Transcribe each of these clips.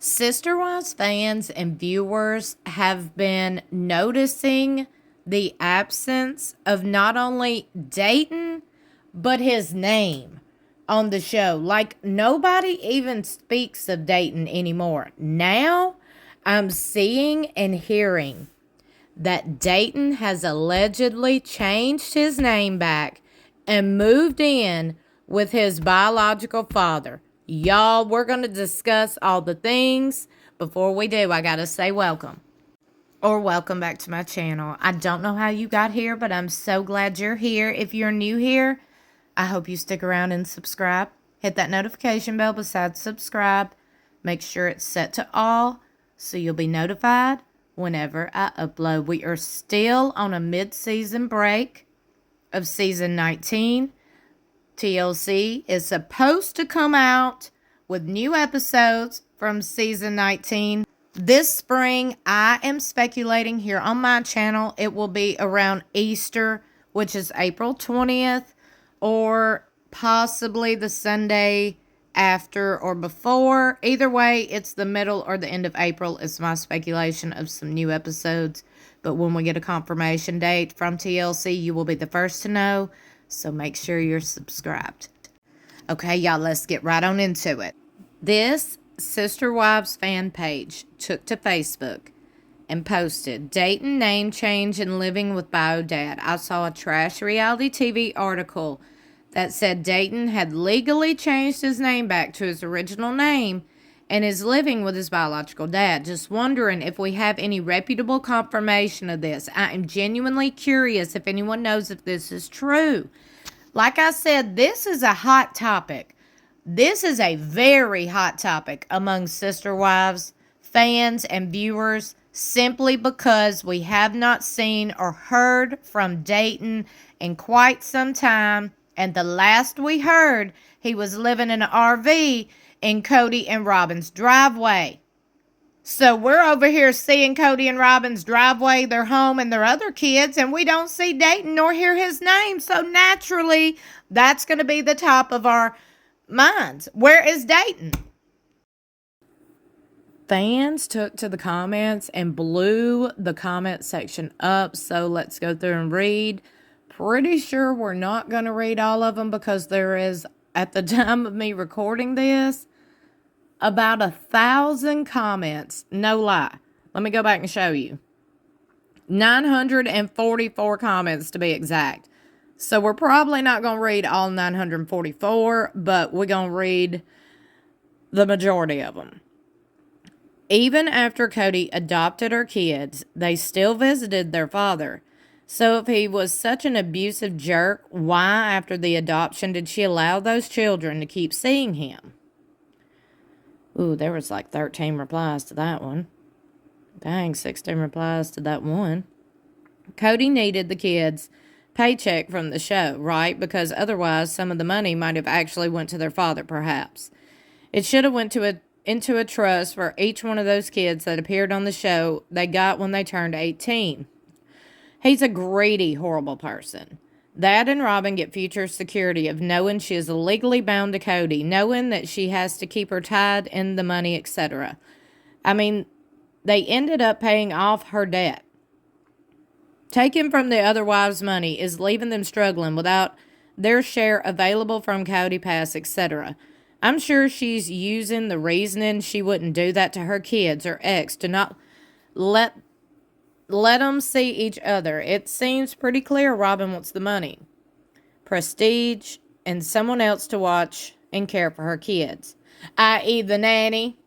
Sister Wives fans and viewers have been noticing the absence of not only Dayton, but his name on the show. Like, nobody even speaks of Dayton anymore. Now, I'm seeing and hearing that Dayton has allegedly changed his name back and moved in with his biological father. Y'all, we're going to discuss all the things. Before we do, I got to say welcome. Or welcome back to my channel. I don't know how you got here, but I'm so glad you're here. If you're new here, I hope you stick around and subscribe. Hit that notification bell besides subscribe. Make sure it's set to all so you'll be notified whenever I upload. We are still on a mid-season break of season 19. TLC is supposed to come out with new episodes from season 19 this spring. I am speculating here on my channel it will be around Easter, which is April 20th, or possibly the Sunday after or before. Either way, it's the middle or the end of April is my speculation of some new episodes. But when we get a confirmation date from TLC, you will be the first to know. So make sure you're subscribed. Okay, y'all, let's get right on into it. This Sister Wives fan page took to Facebook and posted, Dayton name change and living with bio dad. I saw a trash reality TV article that said Dayton had legally changed his name back to his original name and is living with his biological dad. Just wondering if we have any reputable confirmation of this. I am genuinely curious if anyone knows if this is true. Like I said, this is a hot topic. This is a very hot topic among Sister Wives fans and viewers, simply because we have not seen or heard from Dayton in quite some time. And the last we heard, he was living in an RV in Cody and Robin's driveway. So we're over here seeing Cody and Robin's driveway, their home, and their other kids, and we don't see Dayton nor hear his name. So naturally, that's going to be the top of our minds. Where is Dayton? Fans took to the comments and blew the comment section up. So let's go through and read. Pretty sure we're not going to read all of them because there is, at the time of me recording this, about 1,000 comments. No lie. Let me go back and show you. 944 comments to be exact. So we're probably not going to read all 944, but we're going to read the majority of them. Even after Cody adopted her kids, they still visited their father. So if he was such an abusive jerk, why, after the adoption, did she allow those children to keep seeing him? Ooh, there was like 13 replies to that one. Dang, 16 replies to that one. Cody needed the kids' paycheck from the show, right? Because otherwise, some of the money might have actually went to their father, perhaps. It should have went into a trust for each one of those kids that appeared on the show they got when they turned 18. He's a greedy, horrible person. That and Robin get future security of knowing she is legally bound to Cody, knowing that she has to keep her tied in the money, etc. I mean, they ended up paying off her debt. Taking from the other wives' money is leaving them struggling without their share available from Cody Pass, etc. I'm sure she's using the reasoning she wouldn't do that to her kids or ex to not let them see each other. It seems pretty clear Robin wants the money, prestige, and someone else to watch and care for her kids, i.e. the nanny.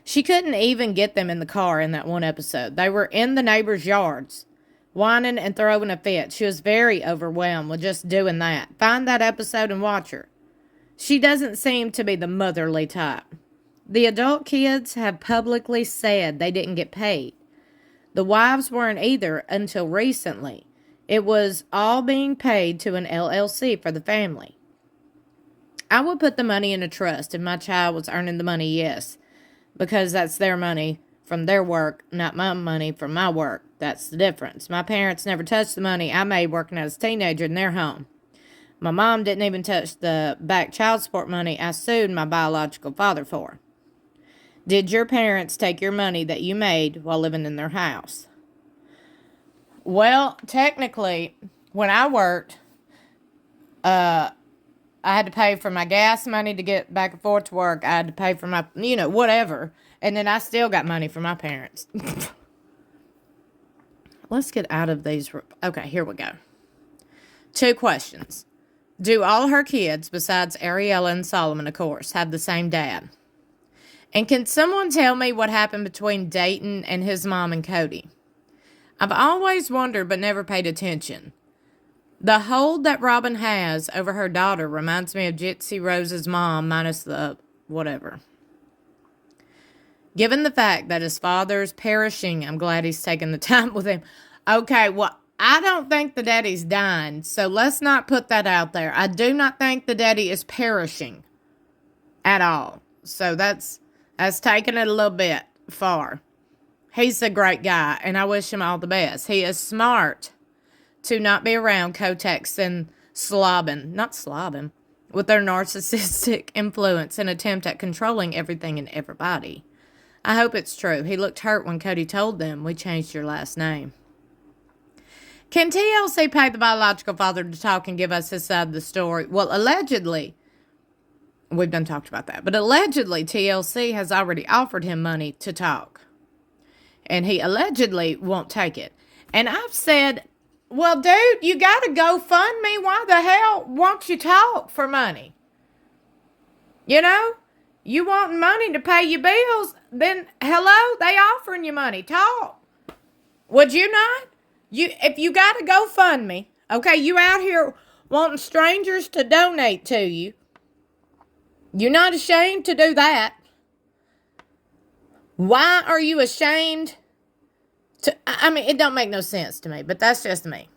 She couldn't even get them in the car in that one episode. They were in the neighbors' yards, whining and throwing a fit. She was very overwhelmed with just doing that. Find that episode and watch her. She doesn't seem to be the motherly type. The adult kids have publicly said they didn't get paid. The wives weren't either until recently. It was all being paid to an LLC for the family. I would put the money in a trust if my child was earning the money, yes. Because that's their money from their work, not my money from my work. That's the difference. My parents never touched the money I made working as a teenager in their home. My mom didn't even touch the back child support money I sued my biological father for. Did your parents take your money that you made while living in their house? Well, technically, when I worked, I had to pay for my gas money to get back and forth to work. I had to pay for my, whatever. And then I still got money from my parents. Let's get out of these. Okay, here we go. 2 questions. Do all her kids, besides Ariella and Solomon, of course, have the same dad? And can someone tell me what happened between Dayton and his mom and Cody? I've always wondered but never paid attention. The hold that Robin has over her daughter reminds me of Gypsy Rose's mom minus the whatever. Given the fact that his father's perishing, I'm glad he's taking the time with him. Okay, well, I don't think the daddy's dying, so let's not put that out there. I do not think the daddy is perishing at all. So that's taking it a little bit far. He's a great guy, and I wish him all the best. He is smart to not be around Kotex and not slobbing, with their narcissistic influence and attempt at controlling everything and everybody. I hope it's true. He looked hurt when Cody told them we changed your last name. Can TLC pay the biological father to talk and give us his side of the story? Well, allegedly, we've done talked about that, but allegedly TLC has already offered him money to talk. And he allegedly won't take it. And I've said, well, dude, you got to go fund me. Why the hell won't you talk for money? You want money to pay your bills, then hello, they offering you money. Talk. Would you not? If you got to go fund me, okay, you out here wanting strangers to donate to you. You're not ashamed to do that. Why are you ashamed to, it don't make no sense to me, but that's just me.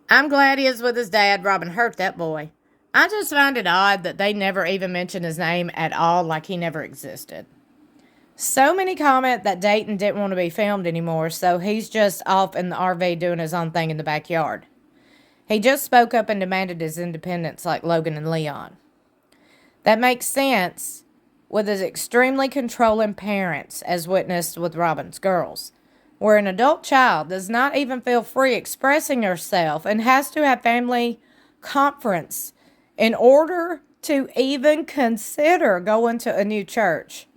I'm glad he is with his dad. Robin hurt that boy. I just find it odd that they never even mention his name at all, like he never existed. So many comment that Dayton didn't want to be filmed anymore, so he's just off in the RV doing his own thing in the backyard. He just spoke up and demanded his independence like Logan and Leon. That makes sense with his extremely controlling parents, as witnessed with Robin's girls, where an adult child does not even feel free expressing herself and has to have family conference in order to even consider going to a new church.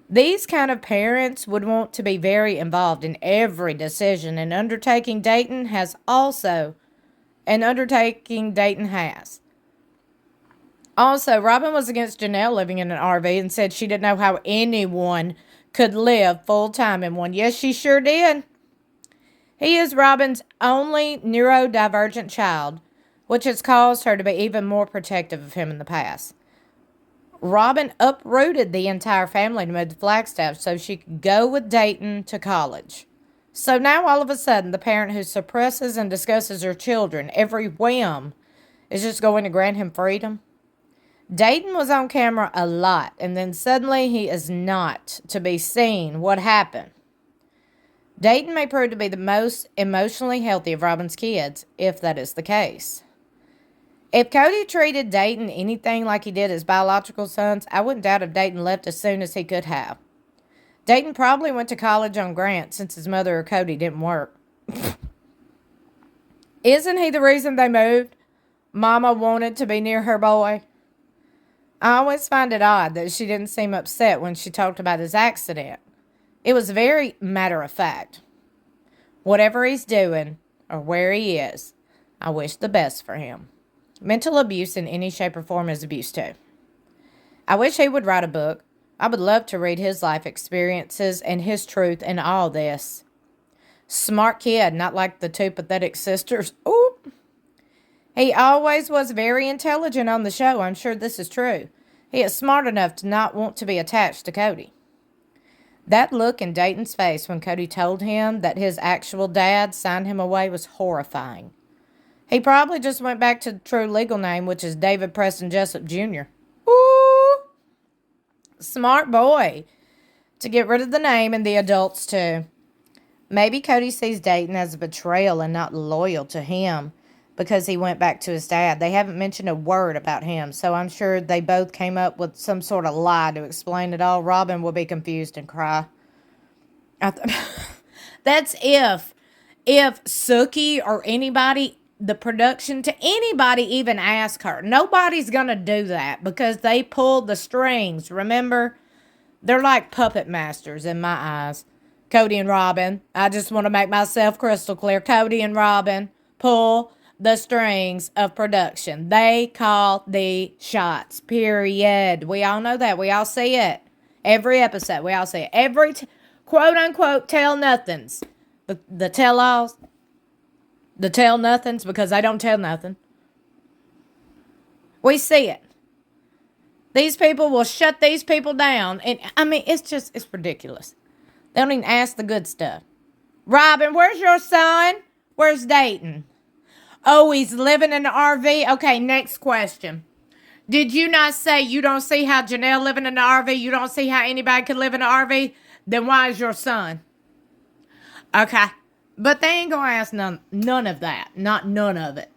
These kind of parents would want to be very involved in every decision, and undertaking Dayton has. Also, Robin was against Janelle living in an RV and said she didn't know how anyone could live full-time in one. Yes, she sure did. He is Robin's only neurodivergent child, which has caused her to be even more protective of him in the past. Robin uprooted the entire family to move to Flagstaff so she could go with Dayton to college. So now all of a sudden, the parent who suppresses and discusses her children every whim is just going to grant him freedom. Dayton was on camera a lot, and then suddenly he is not to be seen. What happened? Dayton may prove to be the most emotionally healthy of Robin's kids, if that is the case. If Cody treated Dayton anything like he did his biological sons, I wouldn't doubt if Dayton left as soon as he could have. Dayton probably went to college on grant since his mother or Cody didn't work. Isn't he the reason they moved? Mama wanted to be near her boy. I always find it odd that she didn't seem upset when she talked about his accident. It was very matter of fact. Whatever he's doing or where he is, I wish the best for him. Mental abuse in any shape or form is abuse too. I wish he would write a book. I would love to read his life experiences and his truth in all this. Smart kid, not like the 2 pathetic sisters. Ooh. He always was very intelligent on the show. I'm sure this is true. He is smart enough to not want to be attached to Cody. That look in Dayton's face when Cody told him that his actual dad signed him away was horrifying. He probably just went back to the true legal name, which is David Preston Jessup Jr. Ooh! Smart boy. To get rid of the name and the adults, too. Maybe Cody sees Dayton as a betrayal and not loyal to him. because he went back to his dad. They haven't mentioned a word about him, so I'm sure they both came up with some sort of lie to explain it all. Robin will be confused and cry. That's if Sookie or anybody, the production, to anybody even ask her. Nobody's going to do that because they pulled the strings. Remember? They're like puppet masters in my eyes. Cody and Robin. I just want to make myself crystal clear. Cody and Robin pull the strings of production. They call the shots. Period. We all know that. We all see it. Every episode. We all see it. Every quote unquote tell nothings. The tell alls. The tell nothings because they don't tell nothing. We see it. These people will shut these people down. And I mean, it's ridiculous. They don't even ask the good stuff. Robin, where's your son? Where's Dayton? Oh, he's living in the RV? Okay, next question. Did you not say you don't see how Janelle living in the RV? You don't see how anybody could live in the RV? Then why is your son? Okay. But they ain't going to ask none of that. Not none of it.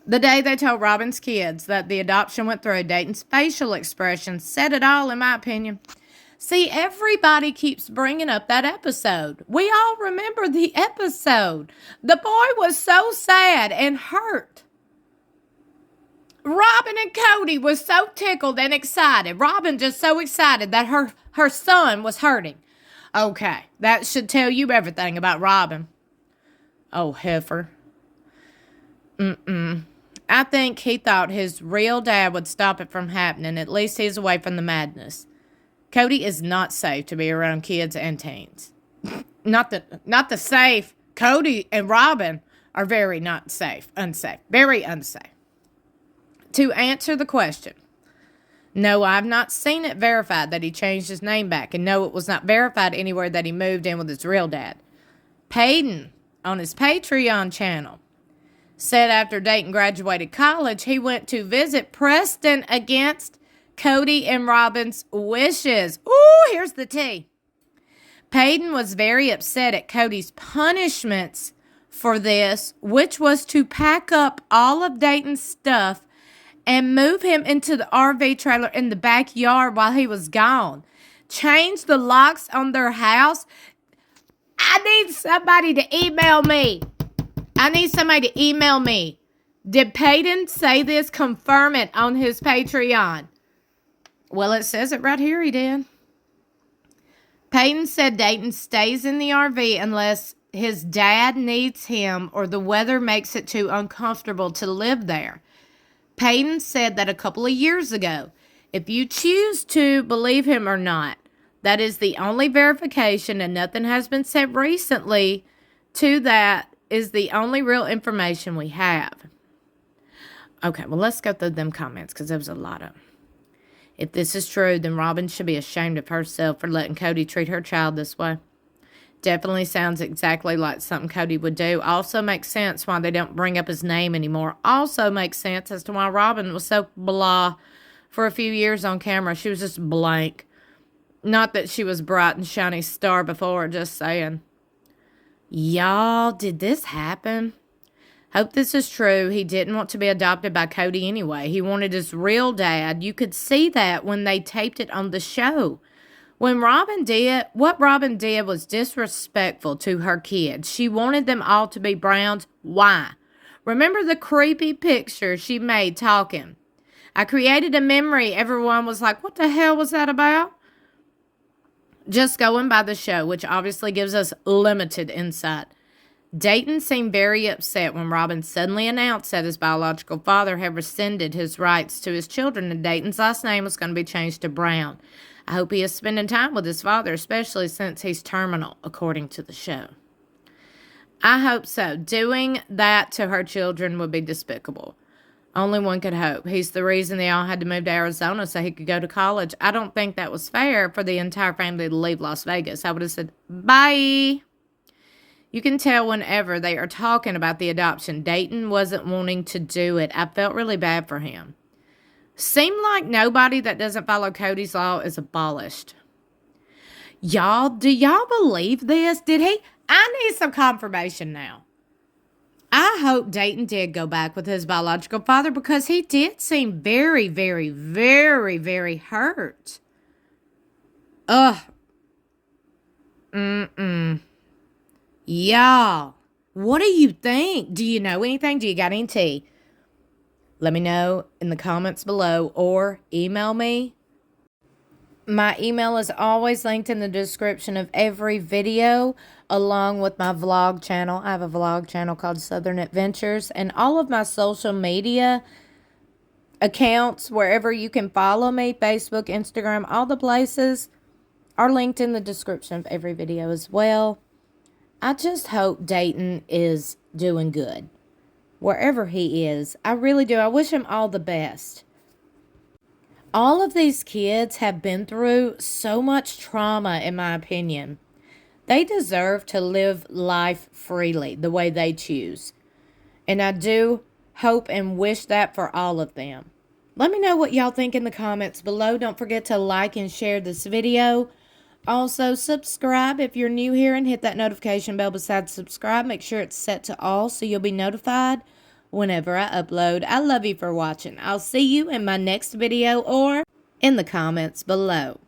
The day they told Robin's kids that the adoption went through, Dayton's facial expression said it all, in my opinion. See, everybody keeps bringing up that episode. We all remember the episode. The boy was so sad and hurt. Robin and Cody was so tickled and excited. Robin just so excited that her son was hurting. Okay, that should tell you everything about Robin. Oh, heifer. I think he thought his real dad would stop it from happening. At least he's away from the madness. Cody is not safe to be around kids and teens. Not the safe. Cody and Robin are very not safe. Unsafe. Very unsafe. To answer the question, no, I've not seen it verified that he changed his name back. And no, it was not verified anywhere that he moved in with his real dad. Peyton, on his Patreon channel, said after Dayton graduated college, he went to visit Preston against Cody and Robin's wishes. Ooh, here's the tea. Peyton was very upset at Cody's punishments for this, which was to pack up all of Dayton's stuff and move him into the RV trailer in the backyard while he was gone. Change the locks on their house. I need somebody to email me. Did Peyton say this? Confirm it on his Patreon. Well, it says it right here he did. Peyton said Dayton stays in the RV unless his dad needs him or the weather makes it too uncomfortable to live there. Peyton said that a couple of years ago. If you choose to believe him or not, that is the only verification, and nothing has been said recently to that is the only real information we have. Okay, well, let's go through them comments because there was a lot of them. If this is true, then Robin should be ashamed of herself for letting Cody treat her child this way. Definitely sounds exactly like something Cody would do. Also makes sense why they don't bring up his name anymore. Also makes sense as to why Robin was so blah for a few years on camera. She was just blank. Not that she was bright and shiny star before, just saying. Y'all, did this happen? Hope this is true. He didn't want to be adopted by Cody anyway. He wanted his real dad. You could see that when they taped it on the show. What Robin did was disrespectful to her kids. She wanted them all to be Browns. Why? Remember the creepy picture she made talking? I created a memory. Everyone was like, what the hell was that about? Just going by the show, which obviously gives us limited insight. Dayton seemed very upset when Robin suddenly announced that his biological father had rescinded his rights to his children and Dayton's last name was going to be changed to Brown. I hope he is spending time with his father, especially since he's terminal, according to the show. I hope so. Doing that to her children would be despicable. Only one could hope. He's the reason they all had to move to Arizona so he could go to college. I don't think that was fair for the entire family to leave Las Vegas. I would have said, bye. You can tell whenever they are talking about the adoption, Dayton wasn't wanting to do it. I felt really bad for him. Seemed like nobody that doesn't follow Cody's law is abolished. Y'all, do y'all believe this? Did he? I need some confirmation now. I hope Dayton did go back with his biological father because he did seem very, very, very, very hurt. Ugh. Y'all, what do you think? Do you know anything? Do you got any tea? Let me know in the comments below or email me. My email is always linked in the description of every video, along with my vlog channel. I have a vlog channel called Southern Adventures, and all of my social media accounts, wherever you can follow me, Facebook, Instagram, all the places, are linked in the description of every video as well. I just hope Dayton is doing good, wherever he is. I really do. I wish him all the best. All of these kids have been through so much trauma, in my opinion. They deserve to live life freely, the way they choose. And I do hope and wish that for all of them. Let me know what y'all think in the comments below. Don't forget to like and share this video. Also, subscribe if you're new here and hit that notification bell beside subscribe. Make sure it's set to all so you'll be notified whenever I upload. I love you for watching. I'll see you in my next video or in the comments below.